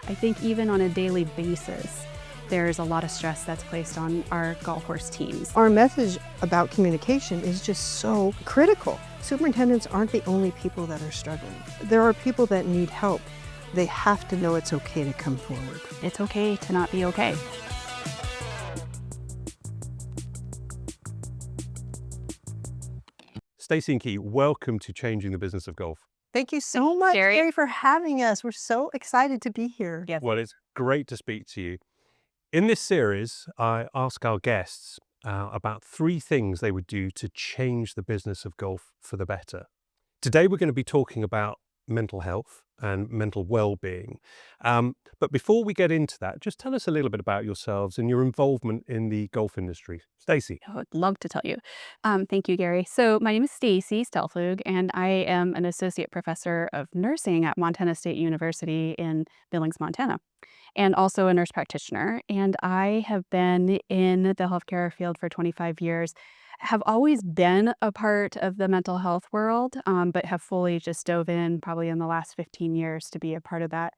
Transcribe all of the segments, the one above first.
I think even on a daily basis, there's a lot of stress that's placed on our golf course teams. Our message about communication is just so critical. Superintendents aren't the only people that are struggling. There are people that need help. They have to know it's okay to come forward. It's okay to not be okay. Stacy and Kee, welcome to Changing the Business of Golf. Thank you so much, Gary. Gary, for having us. We're so excited to be here. Yes. Well, it's great to speak to you. In this series, I ask our guests about 3 things they would do to change the business of golf for the better. Today, we're going to be talking about mental health and mental well-being. But before we get into that, just tell us a little bit about yourselves and your involvement in the golf industry. Stacy. I would love to tell you. Thank you, Gary. So my name is Stacy Stellflug, and I am an associate professor of nursing at Montana State University in Billings, Montana, and also a nurse practitioner. And I have been in the healthcare field for 25 years, have always been a part of the mental health world, but have fully just dove in probably in the last 15 years to be a part of that.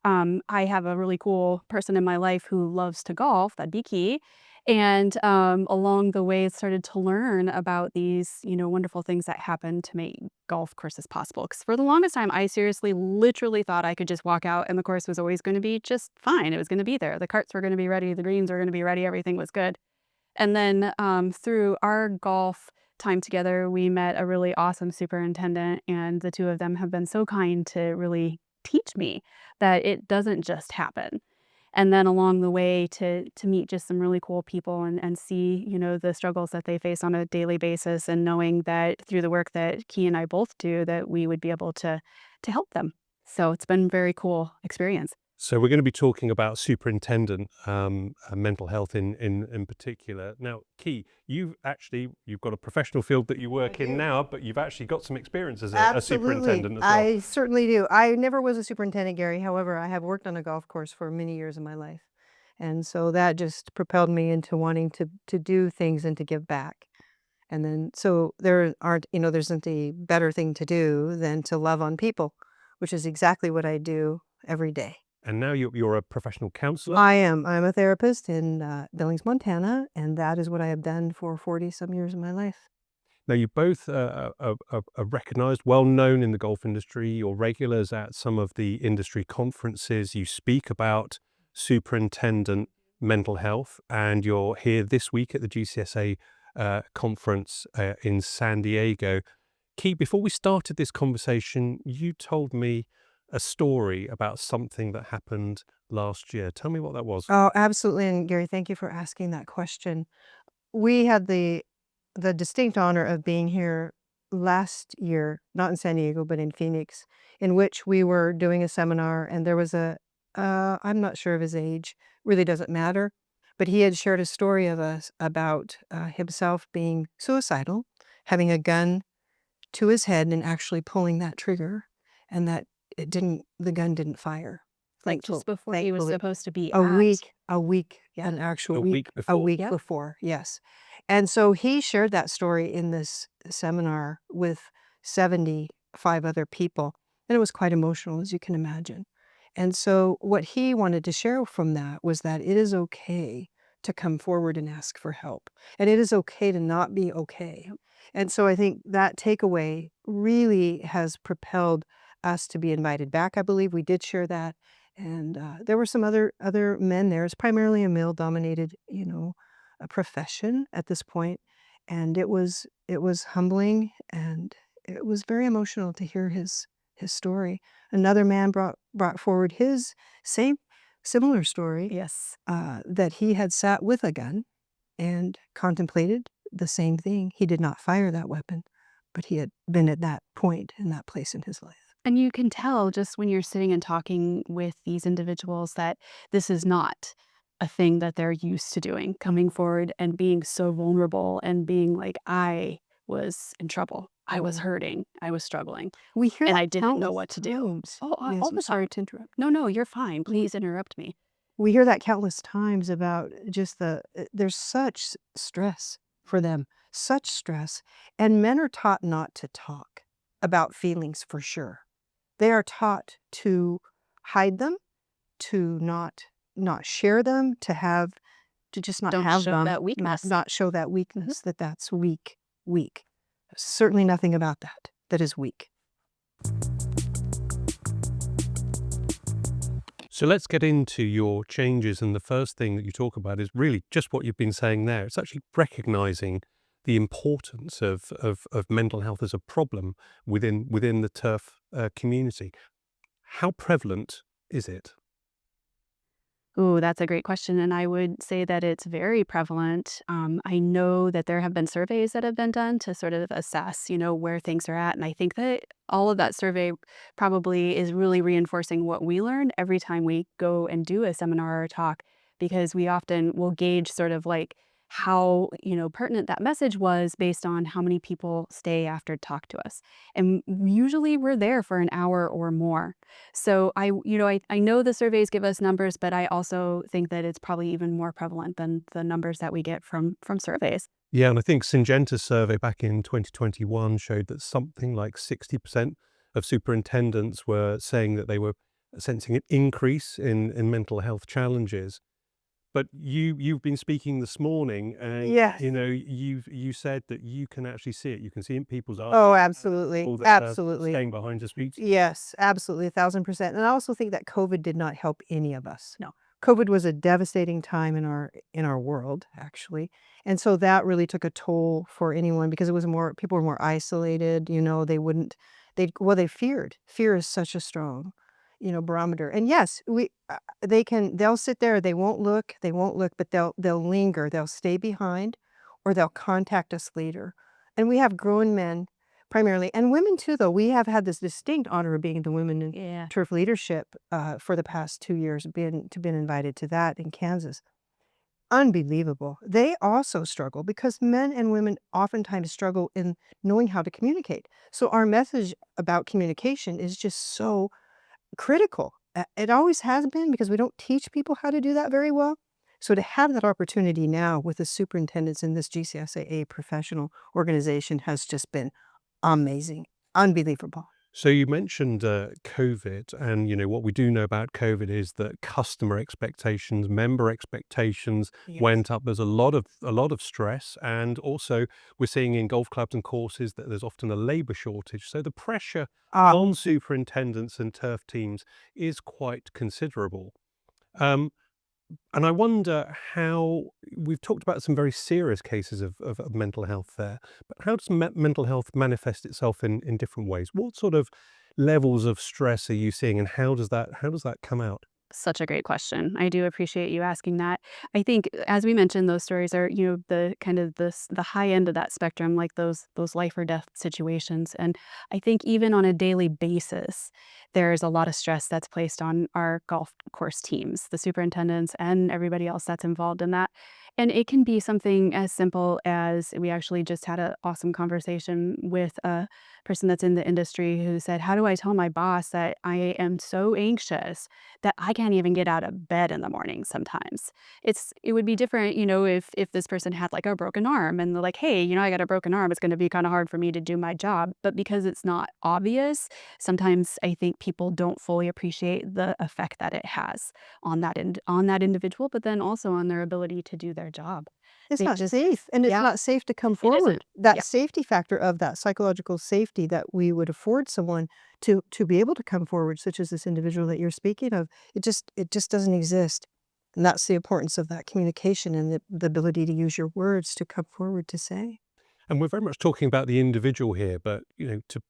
I have a really cool person in my life who loves to golf, that'd be Kee. And along the way, started to learn about these, wonderful things that happen to make golf courses possible. Because for the longest time, I seriously, literally thought I could just walk out and the course was always going to be just fine. It was going to be there. The carts were going to be ready. The greens were going to be ready. Everything was good. And then through our golf time together, we met a really awesome superintendent, and the two of them have been so kind to really teach me that it doesn't just happen. And then along the way to meet just some really cool people and see, the struggles that they face on a daily basis, and knowing that through the work that Kee and I both do, that we would be able to help them. So it's been a very cool experience. So we're going to be talking about superintendent mental health in particular. Now, Kee, you've got a professional field that you work in now, but you've actually got some experience as a superintendent as well. I certainly do. I never was a superintendent, Gary. However, I have worked on a golf course for many years in my life. And so that just propelled me into wanting to do things and to give back. And then, so there isn't a better thing to do than to love on people, which is exactly what I do every day. And now you're a professional counselor? I am. I'm a therapist in Billings, Montana, and that is what I have done for 40-some years of my life. Now, you both are recognised, well-known in the golf industry. You're regulars at some of the industry conferences. You speak about superintendent mental health, and you're here this week at the GCSA conference in San Diego. Kee, before we started this conversation, you told me a story about something that happened last year. Tell me what that was. Oh, absolutely. And Gary, thank you for asking that question. We had the distinct honor of being here last year, not in San Diego, but in Phoenix, in which we were doing a seminar, and there was I'm not sure of his age, really doesn't matter, but he had shared a story of us about himself being suicidal, having a gun to his head and actually pulling that trigger, and that the gun didn't fire. Like just before he was supposed to be a week, Yeah. an actual A week, week before. a week Yep. before, yes. And so he shared that story in this seminar with 75 other people, and it was quite emotional, as you can imagine. And so what he wanted to share from that was that it is okay to come forward and ask for help, and it is okay to not be okay. And so I think that takeaway really has propelled us to be invited back. I believe we did share that. And there were some other men there. It's primarily a male-dominated, a profession at this point. And it was humbling, and it was very emotional to hear his story. Another man brought forward his similar story. Yes. That he had sat with a gun and contemplated the same thing. He did not fire that weapon, but he had been at that point in that place in his life. And you can tell just when you're sitting and talking with these individuals that this is not a thing that they're used to doing, coming forward and being so vulnerable and being like, I was in trouble. I was hurting. I was struggling. We hear And that I didn't know countless what to do. times. Oh, Yes, all I'm the sorry time. to interrupt. No, you're fine. Please interrupt me. We hear that countless times about just there's such stress for them, such stress. And men are taught not to talk about feelings, for sure. They are taught to hide them to not share them, to just not Don't have show them, that weakness. not show that Mhm. weakness, that's weak. Certainly nothing about that is weak. So let's get into your changes. And the first thing that you talk about is really just what you've been saying there. It's actually recognizing the importance of mental health as a problem within the turf community. How prevalent is it? Ooh, that's a great question, and I would say that it's very prevalent. I know that there have been surveys that have been done to sort of assess, where things are at, and I think that all of that survey probably is really reinforcing what we learn every time we go and do a seminar or talk, because we often will gauge sort of like how, pertinent that message was based on how many people stay after talk to us. And usually we're there for an hour or more. So I know the surveys give us numbers, but I also think that it's probably even more prevalent than the numbers that we get from surveys. Yeah, and I think Syngenta's survey back in 2021 showed that something like 60% of superintendents were saying that they were sensing an increase in mental health challenges. But you've been speaking this morning, and Yes. you said that you can actually see it. You can see it in people's eyes, Oh, absolutely. people that are Absolutely. staying behind to speak to you. Yes, absolutely, 1,000%. And I also think that COVID did not help any of us. No. COVID was a devastating time in our world, actually. And so that really took a toll for anyone because it was more people were more isolated, they wouldn't they feared. Fear is such a strong, barometer. And yes, they'll sit there, they won't look, but they'll linger, they'll stay behind or they'll contact us later. And we have grown men primarily, and women too, though. We have had this distinct honor of being the women in Yeah. turf leadership for the past 2 years, been invited to that in Kansas. Unbelievable. They also struggle because men and women oftentimes struggle in knowing how to communicate. So our message about communication is just so critical. It always has been because we don't teach people how to do that very well. So to have that opportunity now with the superintendents in this GCSAA professional organization has just been amazing, unbelievable. So you mentioned COVID, and what we do know about COVID is that customer expectations, member expectations Yes. went up. There's a lot of stress, and also we're seeing in golf clubs and courses that there's often a labour shortage. So the pressure Ah, on superintendents and turf teams is quite considerable. Um, And I wonder how we've talked about some very serious cases of mental health there, but how does mental health manifest itself in different ways? What sort of levels of stress are you seeing, and how does that come out? Such a great question. I do appreciate you asking that. I think, as we mentioned, those stories are, the kind of the high end of that spectrum, like those life or death situations. And I think even on a daily basis, there's a lot of stress that's placed on our golf course teams, the superintendents, and everybody else that's involved in that. And it can be something as simple as we actually just had an awesome conversation with a person that's in the industry who said, "How do I tell my boss that I am so anxious that I can't even get out of bed in the morning sometimes?" It would be different, if this person had like a broken arm and they're like, "Hey, I got a broken arm. It's going to be kind of hard for me to do my job." But because it's not obvious, sometimes I think people don't fully appreciate the effect that it has on that individual, but then also on their ability to do their job. it's They not just safe, and it's Yeah, not safe to come it isn't. forward. That Yeah. safety factor of that psychological safety that we would afford someone to be able to come forward, such as this individual that you're speaking of, it just doesn't exist. And that's the importance of that communication and the ability to use your words to come forward to say. And we're very much talking about the individual here, but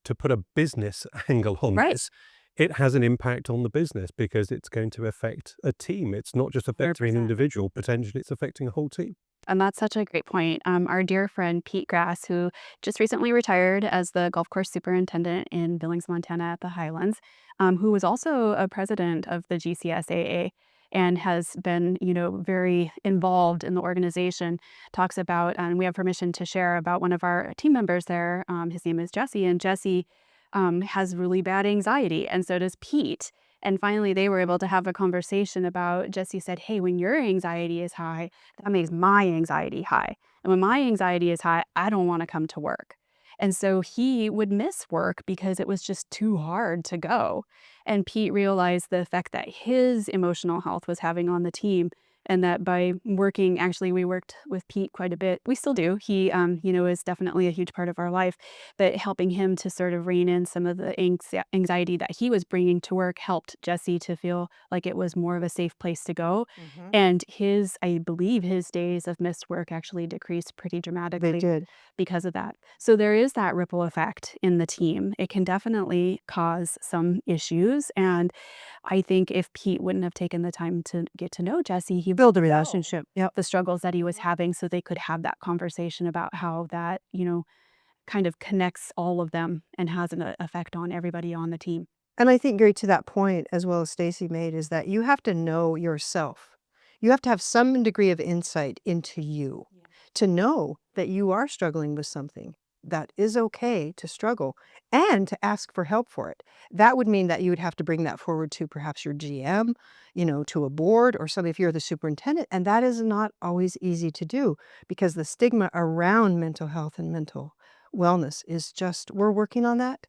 to put a business angle on Right. this, it has an impact on the business because it's going to affect a team. It's not just affecting an 100%. individual; potentially, it's affecting a whole team. And that's such a great point. Our dear friend Pete Grass, who just recently retired as the golf course superintendent in Billings, Montana at the Highlands, who was also a president of the GCSAA and has been, very involved in the organization, talks about, and we have permission to share about one of our team members there. His name is Jesse, and Jesse has really bad anxiety, and so does Pete. And finally, they were able to have a conversation about Jesse said, "Hey, when your anxiety is high, that makes my anxiety high. And when my anxiety is high, I don't want to come to work." And so he would miss work because it was just too hard to go. And Pete realized the effect that his emotional health was having on the team. And that by working, actually, we worked with Pete quite a bit. We still do. He, is definitely a huge part of our life. But helping him to sort of rein in some of the anxiety that he was bringing to work helped Jesse to feel like it was more of a safe place to go. Mhm. And I believe his days of missed work actually decreased pretty They dramatically did. because of that. So there is that ripple effect in the team. It can definitely cause some issues. And I think if Pete wouldn't have taken the time to get to know Jesse, he Build a wouldn't know relationship. Yep. the struggles that he was having so they could have that conversation about how that, kind of connects all of them and has an effect on everybody on the team. And I think, Gary, to that point, as well as Stacy made, is that you have to know yourself. You have to have some degree of insight into you to know that you are struggling with something. That is okay to struggle and to ask for help for it. That would mean that you would have to bring that forward to perhaps your GM, to a board or something if you're the superintendent. And that is not always easy to do because the stigma around mental health and mental wellness is just, we're working on that.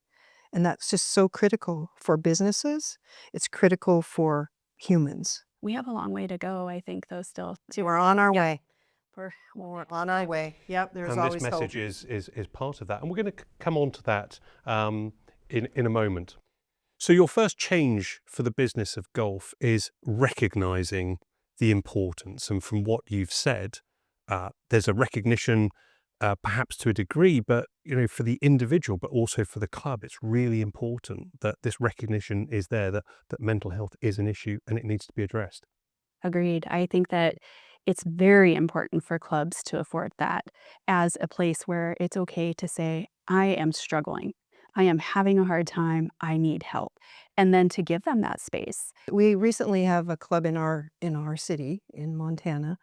And that's just so critical for businesses. It's critical for humans. We have a long way to go, I think, though, still. See, we're on our Yeah. way. For We're on our way. Yep, there's And this always hope. message is part of that. And we're going to come on to that in a moment. So your first change for the business of golf is recognizing the importance. And from what you've said, there's a recognition, perhaps to a degree, but for the individual, but also for the club, it's really important that this recognition is there, that mental health is an issue and it needs to be addressed. Agreed. I think that it's very important for clubs to afford that as a place where it's okay to say, I am struggling. I am having a hard time. I need help. And then to give them that space. We recently have a club in our city in Montana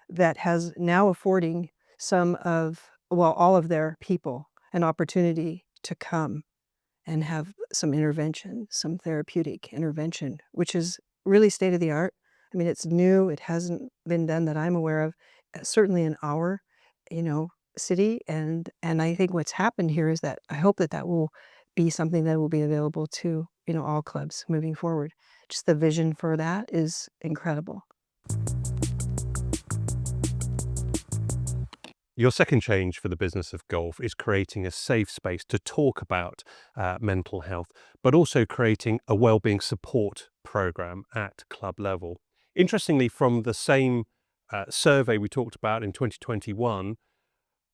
that has now affording all of their people an opportunity to come and have some intervention, some therapeutic intervention, which is really state of the art. I mean, it's new. It hasn't been done that I'm aware of, certainly in our, you know, city. And I think what's happened here is that I hope that that will be something that will be available to, all clubs moving forward. Just the vision for that is incredible. Your second change for the business of golf is creating a safe space to talk about mental health, but also creating a wellbeing support program at club level. Interestingly, from the same survey we talked about in 2021,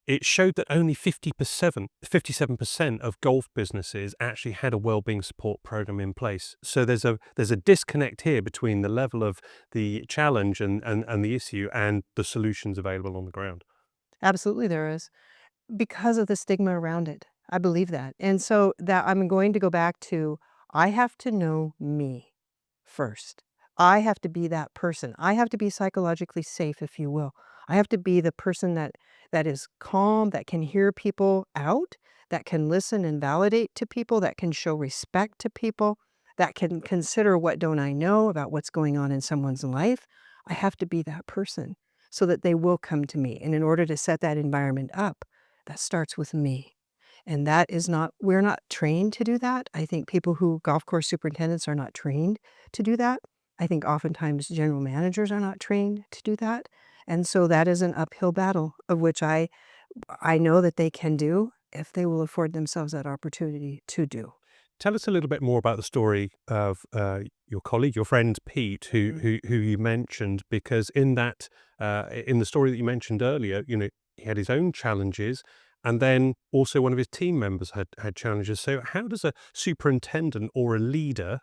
it showed that only 57% of golf businesses actually had a wellbeing support program in place. So there's a disconnect here between the level of the challenge and the issue and the solutions available on the ground. Absolutely, there is. Because of the stigma around it. I believe that. And so that I'm going to go back to I have to know me first. I have to be that person. I have to be psychologically safe, if you will. I have to be the person that is calm, that can hear people out, that can listen and validate to people, that can show respect to people, that can consider what don't I know about what's going on in someone's life. I have to be that person so that they will come to me. And in order to set that environment up, that starts with me. And that is not, we're not trained to do that. I think golf course superintendents are not trained to do that. I think oftentimes general managers are not trained to do that. And so that is an uphill battle of which I know that they can do if they will afford themselves that opportunity to do. Tell us a little bit more about the story of your colleague, your friend Pete, who you mentioned, because in the story that you mentioned earlier, he had his own challenges, and then also one of his team members had challenges. So how does a superintendent or a leader,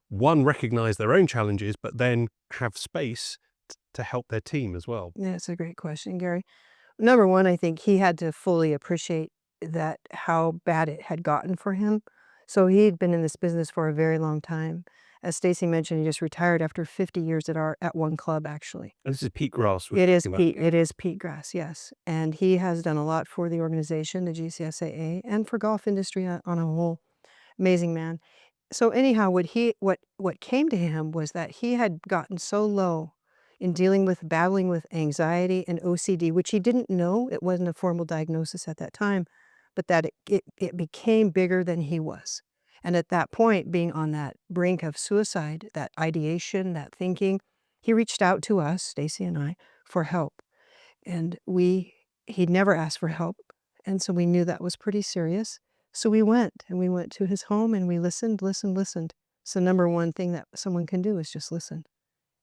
one, recognize their own challenges, but then have space to help their team as well? Yeah, that's a great question, Gary. Number one, I think he had to fully appreciate that how bad it had gotten for him. So he'd been in this business for a very long time. As Stacy mentioned, he just retired after 50 years at one club, actually. And this is Pete Grass we're It is talking about. Pete. It is Pete Grass, yes. And he has done a lot for the organization, the GCSAA, and for golf industry on a whole. Amazing man. So anyhow, what came to him was that he had gotten so low in battling with anxiety and OCD, which he didn't know. It wasn't a formal diagnosis at that time. but that it became bigger than he was. And at that point, being on that brink of suicide, that ideation, that thinking, he reached out to us, Stacy and I, for help. And he'd never asked for help. And so we knew that was pretty serious. So we went to his home and we listened. So number one thing that someone can do is just listen.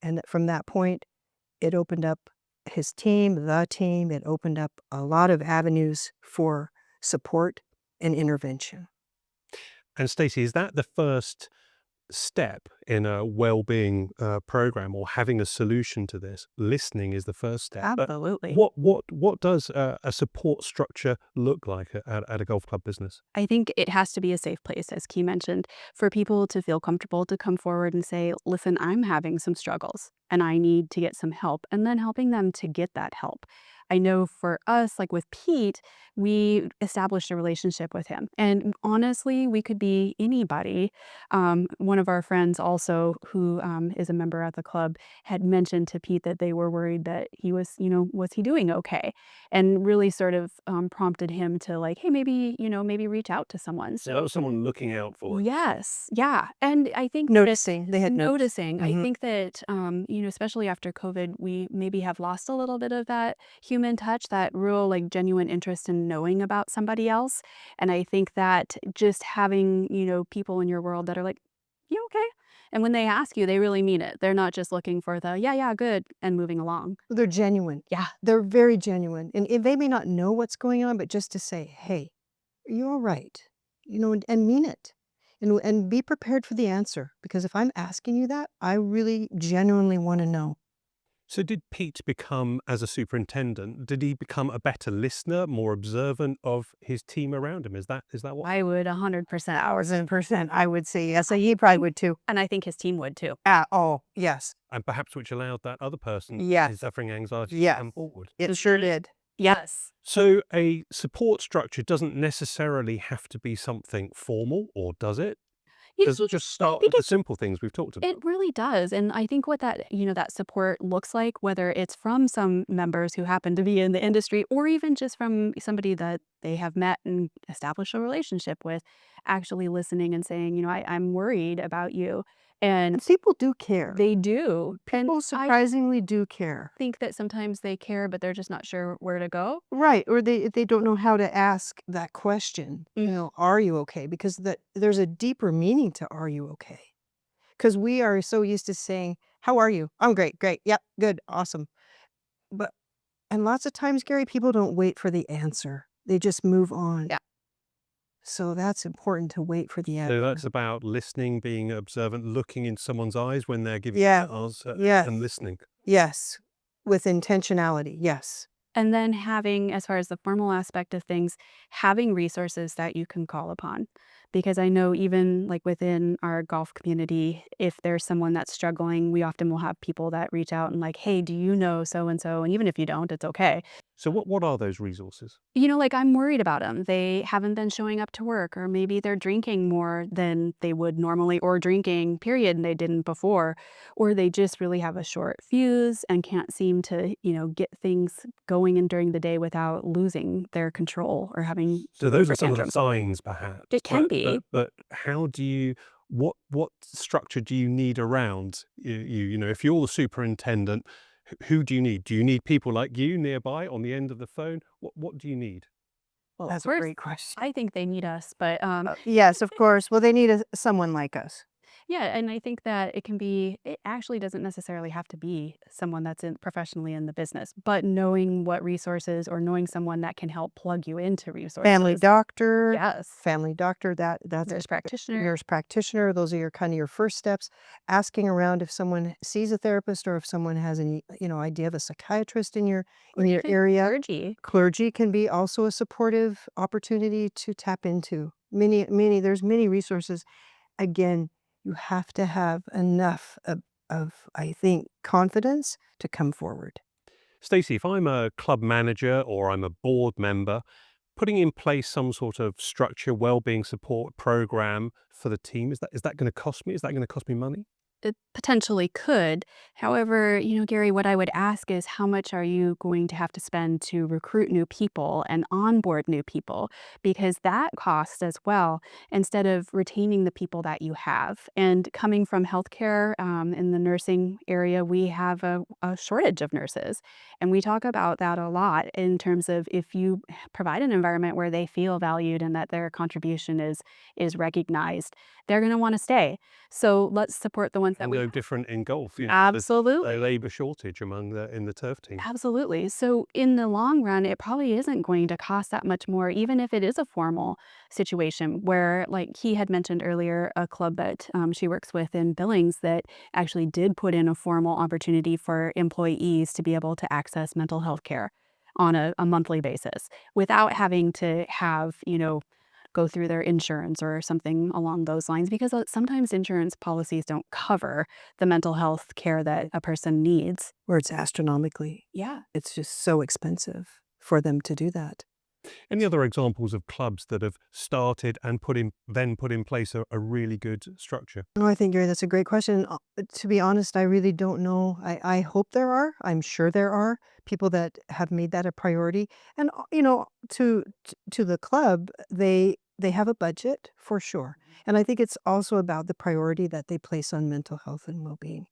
And from that point, it opened up his team, the team. It opened up a lot of avenues for support and intervention. And Stacy, is that the first step in a well-being program, or having a solution to this? Listening is the first step. But Absolutely. what does a support structure look like at a golf club business? I think it has to be a safe place, as Kee mentioned, for people to feel comfortable to come forward and say, listen, I'm having some struggles and I need to get some help, and then helping them to get that help. I know for us, like with Pete, we established a relationship with him. And honestly, we could be anybody. One of our friends also, who is a member at the club, had mentioned to Pete that they were worried that he was, was he doing okay? And really sort of prompted him to like, hey, maybe, maybe reach out to someone. So that was someone looking out for you. Yes. Yeah. And I think Noticing. They had noticing, I Mhm. think that, especially after COVID, we maybe have lost a little bit of that human touch, that real like genuine interest in knowing about somebody else. And I think that just having, people in your world that are like, you okay? And when they ask you, they really mean it. They're not just looking for the, yeah, yeah, good, and moving along. They're genuine. Yeah. They're very genuine. And they may not know what's going on, but just to say, hey, are you all right? And mean it. And be prepared for the answer. Because if I'm asking you that, I really genuinely want to know. So did Pete become, as a superintendent, did he become a better listener, more observant of his team around him? Is that what? I would 100%. 1,000%, I would say yes. He probably would too. And I think his team would too. Oh, yes. And perhaps which allowed that other person Yes. who's suffering anxiety to Yes. come forward. It sure did. Yes. So a support structure doesn't necessarily have to be something formal, or does it? Does it just start with the simple things we've talked about? It really does. And I think what that, that support looks like, whether it's from some members who happen to be in the industry, or even just from somebody that they have met and established a relationship with, actually listening and saying, I'm worried about you. And And people do care. they do. And People I surprisingly do care. think that sometimes they care, but they're just not sure where to go. Right, or they don't know how to ask that question, "Are you okay?" Because there's a deeper meaning to "Are you okay?" Because we are so used to saying, "How are you?" "I'm great, great, yep, good, awesome." But and lots of times, Gary, people don't wait for the answer. They just move on. Yeah. So that's important to wait for the So answer. that's about listening, being observant, looking in someone's eyes when they're giving Yeah. that answer, Yes. and listening. Yes, with intentionality, yes. And then having, as far as the formal aspect of things, having resources that you can call upon. Because I know even like within our golf community, if there's someone that's struggling, we often will have people that reach out and like, hey, do you know so and so? And even if you don't, it's okay. So what are those resources? Like I'm worried about them. They haven't been showing up to work, or maybe they're drinking more than they would normally, or drinking, period, and they didn't before, or they just really have a short fuse and can't seem to, get things going in during the day without losing their control or having So those temper are some of the tantrums. signs, perhaps. It can be. But how do you? What structure do you need around you? If you're the superintendent, who do you need? Do you need people like you nearby on the end of the phone? What do you need? Well, That's a first, great question. I think they need us, but Yes, of course. Well, they need someone like us. yeah, and I think that it actually doesn't necessarily have to be someone that's professionally in the business, but knowing what resources, or knowing someone that can help plug you into resources. Family doctor. Yes. Family doctor, that's Nurse practitioner. nurse practitioner. Those are your kind of your first steps. Asking around if someone sees a therapist, or if someone has any, idea of a psychiatrist in your area. Clergy. Clergy can be also a supportive opportunity to tap into. There's many resources. Again, you have to have enough of, I think, confidence to come forward. Stacy, if I'm a club manager or I'm a board member, putting in place some sort of structure, well-being support program for the team, is that going to cost me? Is that going to cost me money? it potentially could. However, Gary, what I would ask is how much are you going to have to spend to recruit new people and onboard new people? Because that costs as well, instead of retaining the people that you have. And coming from healthcare, in the nursing area, we have a shortage of nurses. And we talk about that a lot in terms of if you provide an environment where they feel valued and that their contribution is recognized, they're going to want to stay. So let's support the ones that we No have. different in golf, there's a Absolutely. labour shortage in the turf team. Absolutely. So in the long run, it probably isn't going to cost that much more, even if it is a formal situation where, like he had mentioned earlier, a club that she works with in Billings that actually did put in a formal opportunity for employees to be able to access mental health care on a monthly basis without having to have, go through their insurance or something along those lines because sometimes insurance policies don't cover the mental health care that a person needs. Where it's astronomically, Yeah. it's just so expensive for them to do that. Any other examples of clubs that have started and put in place a really good structure? Oh, I think, Gary, that's a great question. To be honest, I really don't know. I hope there are. I'm sure there are people that have made that a priority. And to the club, they have a budget for sure. And I think it's also about the priority that they place on mental health and well-being.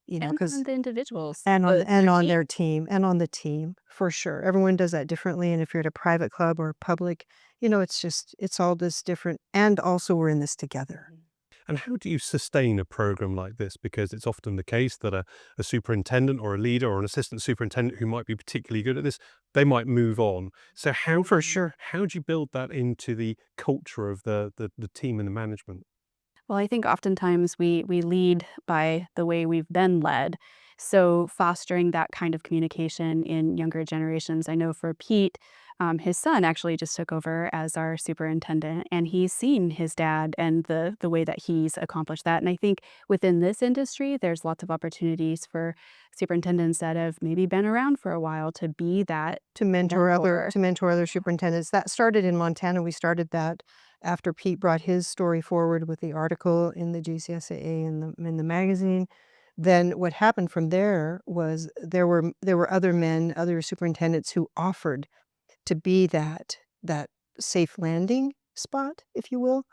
And Because on the individuals, and their on team. their team and on the team for sure. Everyone does that differently. And if you're at a private club or public, it's all this different. And also, we're in this together. And how do you sustain a program like this? Because it's often the case that a superintendent or a leader or an assistant superintendent who might be particularly good at this, they might move on. So For sure. how do you build that into the culture of the team and the management? Well, I think oftentimes we lead by the way we've been led. So fostering that kind of communication in younger generations. I know for Pete, his son actually just took over as our superintendent, and he's seen his dad and the way that he's accomplished that. And I think within this industry, there's lots of opportunities for superintendents that have maybe been around for a while to be that mentor. To mentor other superintendents. That started in Montana. We started that after Pete brought his story forward with the article in the GCSAA in the magazine. Then what happened from there was there were other men, other superintendents who offered to be that safe landing spot, if you will,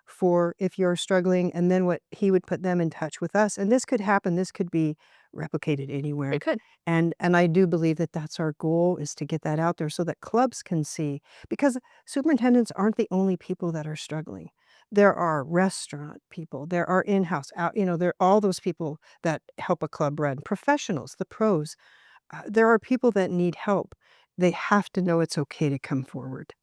for if you're struggling, and then what he would put them in touch with us, and this could happen, this could be replicated It anywhere, could. and I do believe that that's our goal, is to get that out there so that clubs can see, because superintendents aren't the only people that are struggling. There are restaurant people, there are in-house, there are all those people that help a club run, professionals, the pros. There are people that need help. They have to know it's okay to come forward.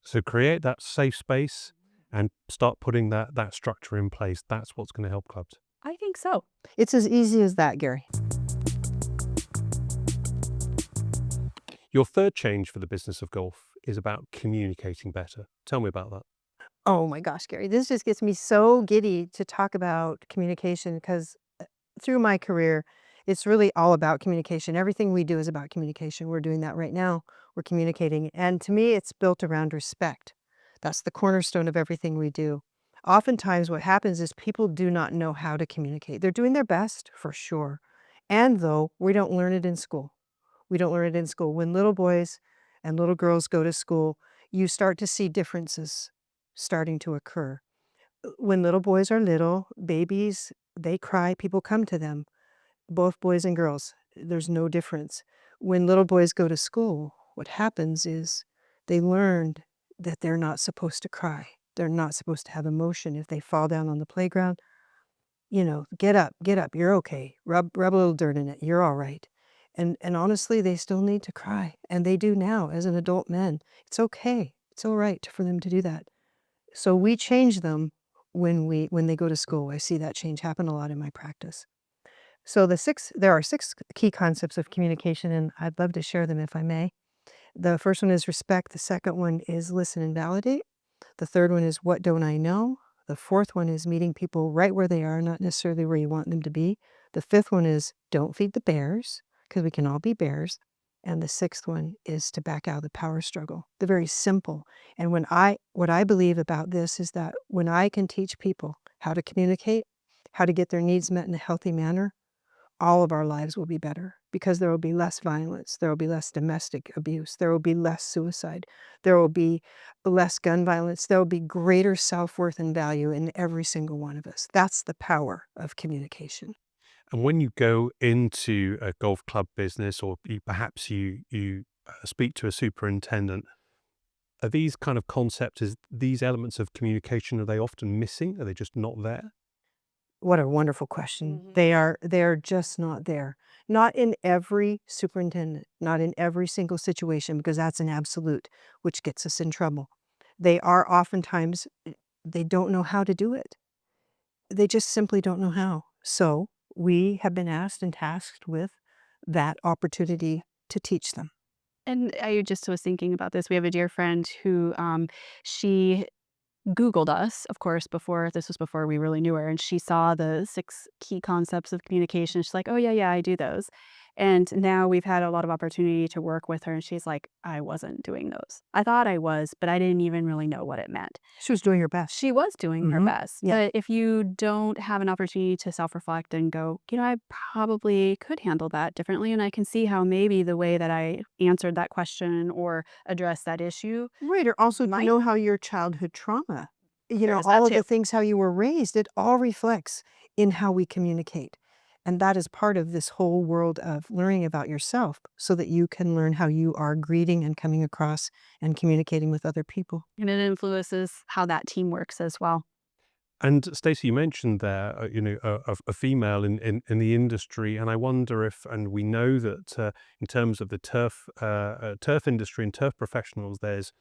So create that safe space and start putting that structure in place. That's what's going to help clubs. I think so. It's as easy as that, Gary. Your third change for the business of golf is about communicating better. Tell me about that. Oh my gosh, Gary, this just gets me so giddy to talk about communication because through my career, it's really all about communication. Everything we do is about communication. We're doing that right now. We're communicating. And to me, it's built around respect. That's the cornerstone of everything we do. Oftentimes, what happens is people do not know how to communicate. They're doing their best for sure. And though we don't learn it in school, we don't learn it in school. When little boys and little girls go to school, you start to see differences starting to occur. When little boys are little, babies, they cry, people come to them, both boys and girls. There's no difference. When little boys go to school, what happens is they learned that they're not supposed to cry. They're not supposed to have emotion. If they fall down on the playground, get up, you're okay. Rub a little dirt in it, you're all right. And honestly, they still need to cry, and they do now as an adult man. It's okay. It's all right for them to do that. So we change them when they go to school. I see that change happen a lot in my practice. So there are 6 key concepts of communication, and I'd love to share them if I may. The first one is respect. The second one is listen and validate. The third one is what don't I know? The fourth one is meeting people right where they are, not necessarily where you want them to be. The fifth one is don't feed the bears, because we can all be bears. And the sixth one is to back out of the power struggle. They're very simple. And what I believe about this is that when I can teach people how to communicate, how to get their needs met in a healthy manner, all of our lives will be better because there will be less violence, there will be less domestic abuse, there will be less suicide, there will be less gun violence, there will be greater self-worth and value in every single one of us. That's the power of communication. And when you go into a golf club business, or perhaps you speak to a superintendent, are these kind of concepts, is these elements of communication, are they often missing? Are they just not there? What a wonderful question. Mhm. They are just not there. Not in every superintendent, not in every single situation, because that's an absolute, which gets us in trouble. They are oftentimes, they don't know how to do it. They just simply don't know how. So we have been asked and tasked with that opportunity to teach them. And I just was thinking about this. We have a dear friend who she Googled us, of course, before we really knew her, and she saw the 6 key concepts of communication. She's like, "Oh, yeah, yeah, I do those." And now we've had a lot of opportunity to work with her, and she's like, "I wasn't doing those. I thought I was, but I didn't even really know what it meant." She was doing her best. She was doing her Mhm. best, Yeah. but if you don't have an opportunity to self-reflect and go, I probably could handle that differently, and I can see how maybe the way that I answered that question or addressed that issue Right, or also to might know how your childhood trauma, there is that all of too. the things, how you were raised, it all reflects in how we communicate. And that is part of this whole world of learning about yourself so that you can learn how you are greeting and coming across and communicating with other people. And it influences how that team works as well. And Stacey, you mentioned there, a female in the industry, and I wonder if, and we know that in terms of the turf industry and turf professionals, there's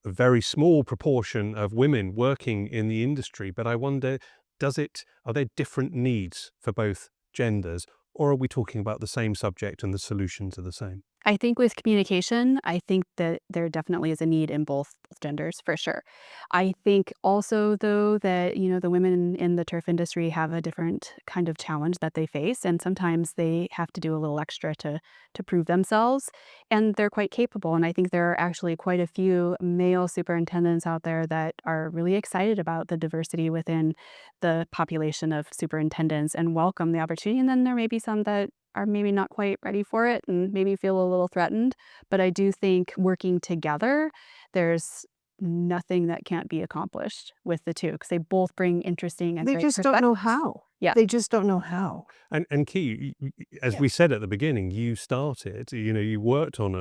a very small proportion of women working in the industry. But I wonder, are there different needs for both genders, or are we talking about the same subject and the solutions are the same? I think with communication, I think that there definitely is a need in both genders for sure. I think also though that, the women in the turf industry have a different kind of challenge that they face. And sometimes they have to do a little extra to prove themselves. And they're quite capable. And I think there are actually quite a few male superintendents out there that are really excited about the diversity within the population of superintendents and welcome the opportunity. And then there may be some that are maybe not quite ready for it and maybe feel a little threatened. But I do think working together, there's nothing that can't be accomplished with the two because they both bring interesting and They great just don't know perspectives. how. Yeah. They just don't know how. And Key, as Yeah. we said at the beginning, you started, you worked on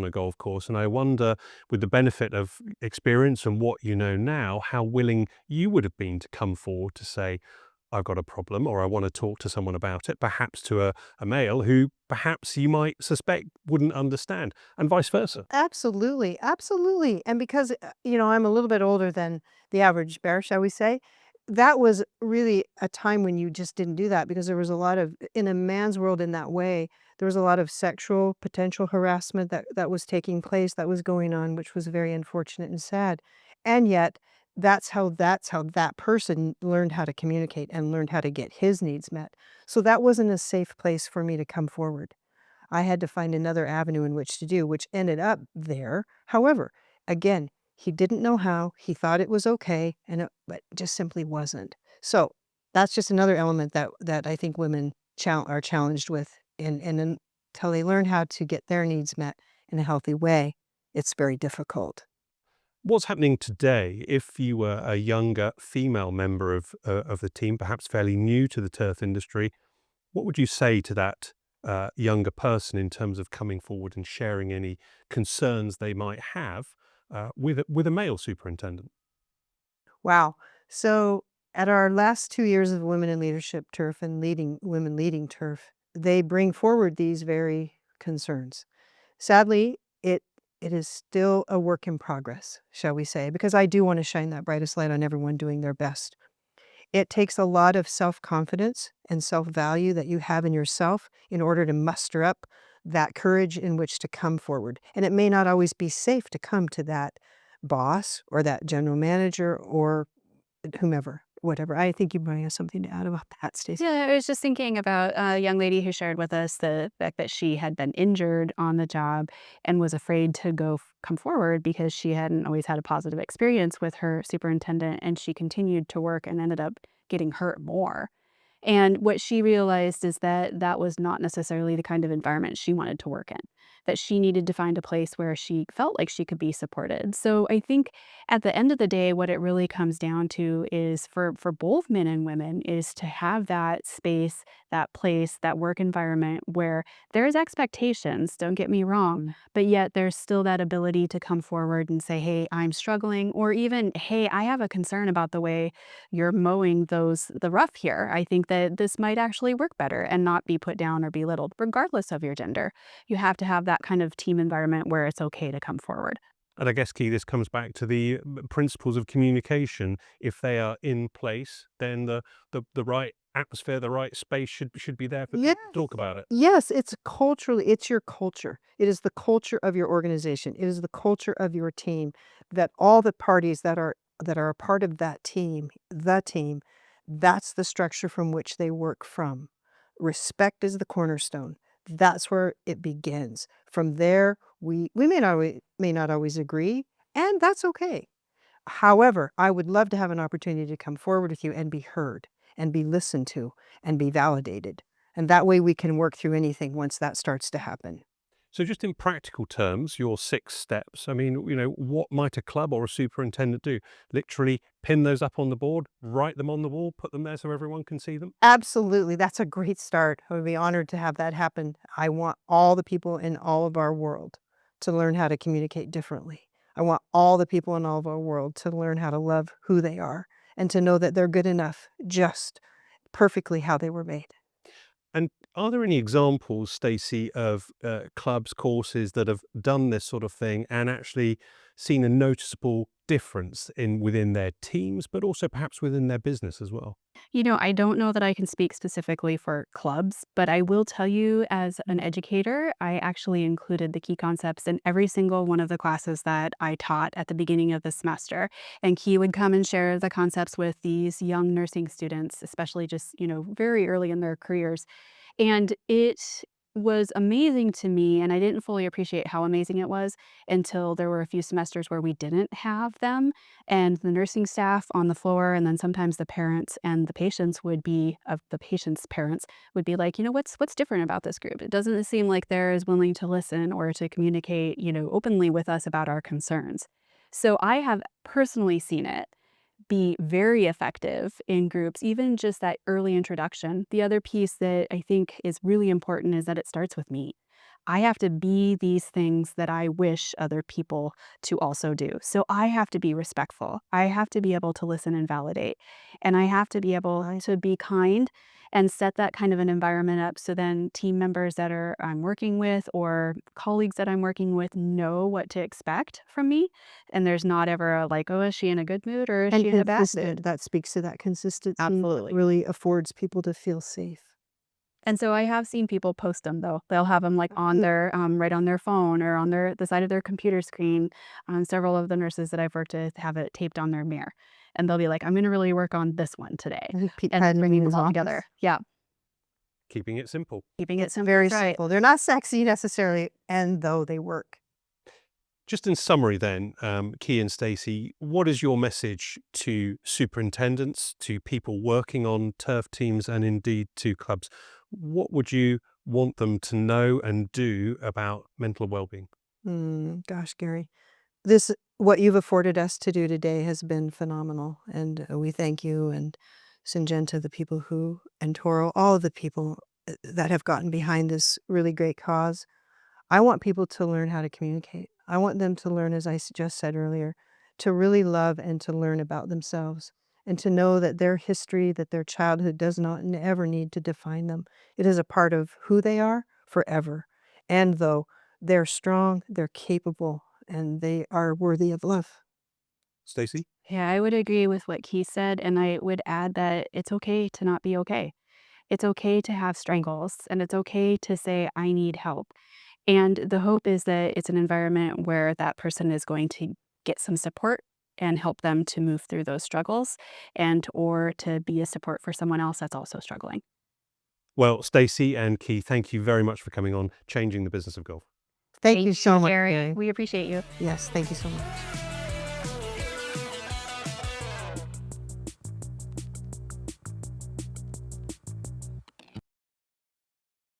a golf course, and I wonder, with the benefit of experience and what you know now, how willing you would have been to come forward to say, I've got a problem, or I want to talk to someone about it, perhaps to a male who perhaps you might suspect wouldn't understand, and vice versa. Absolutely, absolutely. And because, I'm a little bit older than the average bear, shall we say, that was really a time when you just didn't do that because there was a lot of, in a man's world in that way, there was a lot of sexual potential harassment that was taking place, that was going on, which was very unfortunate and sad. And yet, that's how that person learned how to communicate and learned how to get his needs met. So that wasn't a safe place for me to come forward. I had to find another avenue in which to do, which ended up there. However, again, he didn't know how. He thought it was okay, but it just simply wasn't. So that's just another element that I think women are challenged with, and until they learn how to get their needs met in a healthy way, it's very difficult. What's happening today, if you were a younger female member of the team, perhaps fairly new to the turf industry, what would you say to that younger person in terms of coming forward and sharing any concerns they might have with a male superintendent? Wow. So at our last 2 years of Women in Leadership Turf and Women Leading Turf, they bring forward these very concerns. Sadly, it is still a work in progress, shall we say, because I do want to shine that brightest light on everyone doing their best. It takes a lot of self-confidence and self-value that you have in yourself in order to muster up that courage in which to come forward. And it may not always be safe to come to that boss or that general manager or whomever, whatever. I think you might have something to add about that, Stacey. Yeah, I was just thinking about a young lady who shared with us the fact that she had been injured on the job and was afraid to come forward because she hadn't always had a positive experience with her superintendent, and she continued to work and ended up getting hurt more. And what she realized is that that was not necessarily the kind of environment she wanted to work in, that she needed to find a place where she felt like she could be supported. So I think at the end of the day, what it really comes down to is for both men and women is to have that space, that place, that work environment where there's expectations, don't get me wrong, but yet there's still that ability to come forward and say, hey, I'm struggling, or even, hey, I have a concern about the way you're mowing the rough here. I think that this might actually work better and not be put down or belittled, regardless of your gender. You have to have that kind of team environment where it's okay to come forward. And I guess, Kee, this comes back to the principles of communication. If they are in place, then the right atmosphere, the right space should be there for Yes. people to talk about it. Yes, it's culturally, it's your culture. It is the culture of your organization. It is the culture of your team that all the parties that are a part of that team, that's the structure from which they work from. Respect is the cornerstone. That's where it begins. From there, we may not always agree, and that's okay. However, I would love to have an opportunity to come forward with you and be heard and be listened to and be validated. And that way we can work through anything once that starts to happen. So just in practical terms, your 6 steps, I mean, what might a club or a superintendent do? Literally pin those up on the board, write them on the wall, put them there so everyone can see them? Absolutely. That's a great start. I would be honored to have that happen. I want all the people in all of our world to learn how to communicate differently. I want all the people in all of our world to learn how to love who they are and to know that they're good enough just perfectly how they were made. And are there any examples, Stacy, of clubs, courses that have done this sort of thing and actually seen a noticeable difference within their teams, but also perhaps within their business as well? I don't know that I can speak specifically for clubs, but I will tell you as an educator, I actually included the key concepts in every single one of the classes that I taught at the beginning of the semester. And Key would come and share the concepts with these young nursing students, especially just, very early in their careers. And it was amazing to me, and I didn't fully appreciate how amazing it was until there were a few semesters where we didn't have them, and the nursing staff on the floor, and then sometimes the parents and the patients would be of the patients' parents would be like, what's different about this group? It doesn't seem like they're as willing to listen or to communicate, openly with us about our concerns. So I have personally seen it be very effective in groups, even just that early introduction. The other piece that I think is really important is that it starts with me. I have to be these things that I wish other people to also do. So I have to be respectful. I have to be able to listen and validate. And I have to be able to be kind and set that kind of an environment up so then team members that I'm working with or colleagues that I'm working with know what to expect from me. And there's not ever a like, oh, is she in a good mood or is And she in a bad consistent, mood? that speaks to that consistency that Absolutely. really affords people to feel safe. And so I have seen people post them though. They'll have them like on their right on their phone or on the side of their computer screen. Several of the nurses that I've worked with have it taped on their mirror, and they'll be like, "I'm going to really work on this one today," And Pete and had him in bringing them his all office. together. Yeah, Keeping it simple. keeping it It's simple. very That's right. simple. They're not sexy necessarily, and though they work. Just in summary then, Kee and Stacy, what is your message to superintendents, to people working on turf teams, and indeed to clubs? What would you want them to know and do about mental well-being? Gosh, Gary, what you've afforded us to do today has been phenomenal, and we thank you and Syngenta, the people who, and Toro, all of the people that have gotten behind this really great cause. I want people to learn how to communicate. I want them to learn, as just said earlier, to really love and to learn about themselves and to know that their history, that their childhood does not ever need to define them. It is a part of who they are forever. And though they're strong, they're capable, and they are worthy of love. Stacy? Yeah, I would agree with what Keith said, and I would add that it's okay to not be okay. It's okay to have strangles, and it's okay to say, I need help. And the hope is that it's an environment where that person is going to get some support and help them to move through those struggles and or to be a support for someone else that's also struggling. Well, Stacy and Kee, thank you very much for coming on Changing the Business of Golf. Thank Thank you you, so much, Gary. Gary. We appreciate you. Yes, thank you so much.